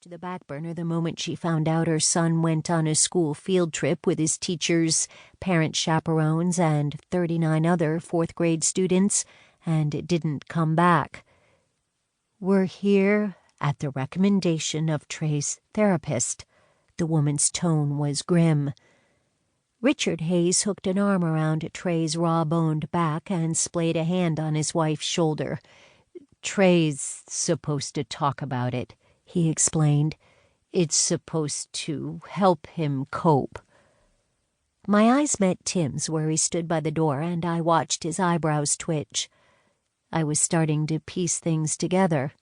pushed to the back burner the moment she found out her son went on a school field trip with his teachers, parent chaperones, and 39 other fourth-grade students, and didn't come back. "We're here at the recommendation of Trey's therapist." The woman's tone was grim. Richard Hayes hooked an arm around Trey's raw-boned back and splayed a hand on his wife's shoulder. "Trey's supposed to talk about it," he explained. "It's supposed to help him cope." My eyes met Tim's where he stood by the door, and I watched his eyebrows twitch. I was starting to piece things together.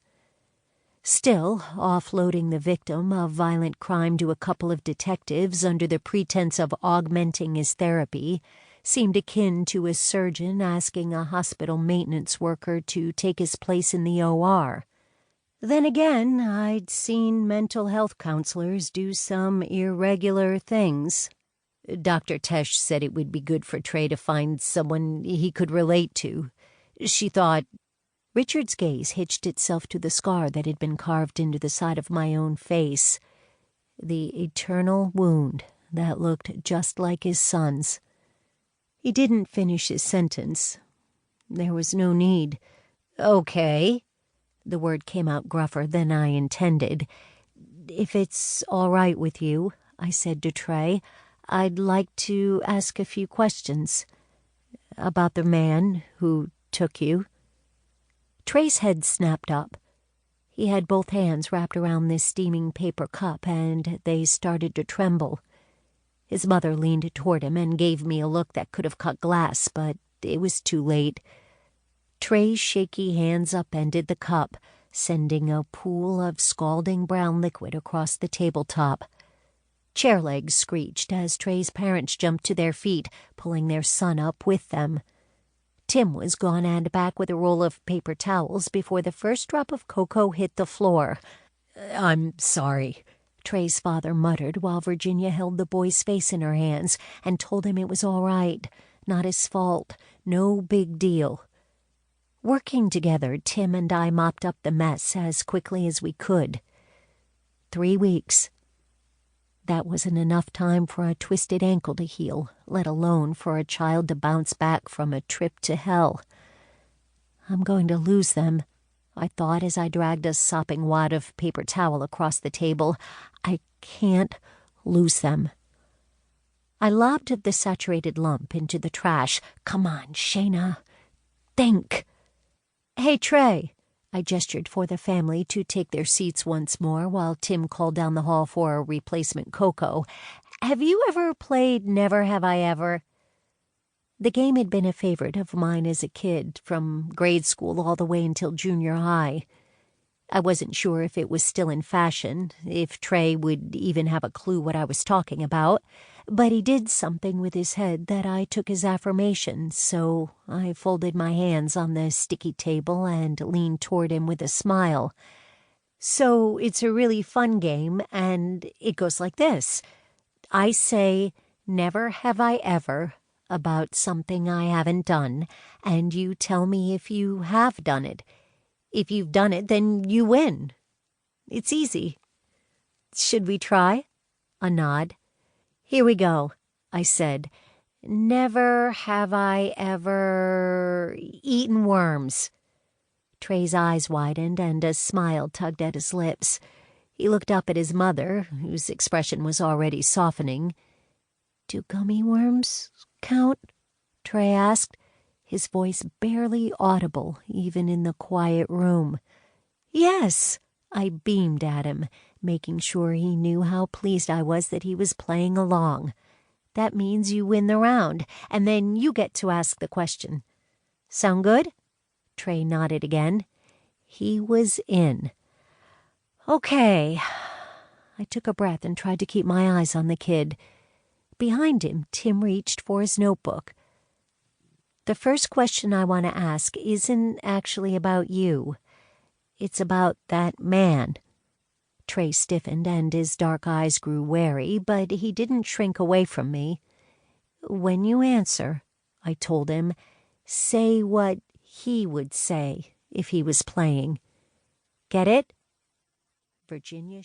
Still, offloading the victim of violent crime to a couple of detectives under the pretense of augmenting his therapy seemed akin to a surgeon asking a hospital maintenance worker to take his place in the OR. Then again, I'd seen mental health counselors do some irregular things. Dr. Tesh said it would be good for Trey to find someone he could relate to. She thought... Richard's gaze hitched itself to the scar that had been carved into the side of my own face. The eternal wound that looked just like his son's. He didn't finish his sentence. There was no need. "Okay." The word came out gruffer than I intended. "If it's all right with you," I said to Trey, "I'd like to ask a few questions. About the man who took you." Trey's head snapped up. He had both hands wrapped around this steaming paper cup, and they started to tremble. His mother leaned toward him and gave me a look that could have cut glass, but it was too late. Trey's shaky hands upended the cup, sending a pool of scalding brown liquid across the tabletop. Chair legs screeched as Trey's parents jumped to their feet, pulling their son up with them. Tim was gone and back with a roll of paper towels before the first drop of cocoa hit the floor. "I'm sorry," Trey's father muttered while Virginia held the boy's face in her hands and told him it was all right, not his fault, no big deal. Working together, Tim and I mopped up the mess as quickly as we could. 3 weeks. That wasn't enough time for a twisted ankle to heal, let alone for a child to bounce back from a trip to hell. "I'm going to lose them," I thought as I dragged a sopping wad of paper towel across the table. "I can't lose them." I lobbed the saturated lump into the trash. "Come on, Shana. Think." "Hey, Trey." I gestured for the family to take their seats once more while Tim called down the hall for a replacement cocoa. "Have you ever played Never Have I Ever?" The game had been a favorite of mine as a kid, from grade school all the way until junior high. I wasn't sure if it was still in fashion, if Trey would even have a clue what I was talking about, but he did something with his head that I took as affirmation, so I folded my hands on the sticky table and leaned toward him with a smile. "So it's a really fun game, and it goes like this. I say, 'Never have I ever,' about something I haven't done, and you tell me if you have done it. If you've done it, then you win. It's easy. Should we try?" A nod. "Here we go," I said. "Never have I ever eaten worms." Trey's eyes widened and a smile tugged at his lips. He looked up at his mother, whose expression was already softening. "Do gummy worms count?" Trey asked, his voice barely audible even in the quiet room. "Yes," I beamed at him, making sure he knew how pleased I was that he was playing along. "That means you win the round, and then you get to ask the question. Sound good?" Trey nodded again. He was in. "Okay." I took a breath and tried to keep my eyes on the kid. Behind him, Tim reached for his notebook. "The first question I want to ask isn't actually about you. It's about that man." Trey stiffened and his dark eyes grew wary, but he didn't shrink away from me. "When you answer," I told him, "say what he would say if he was playing. Get it?" Virginia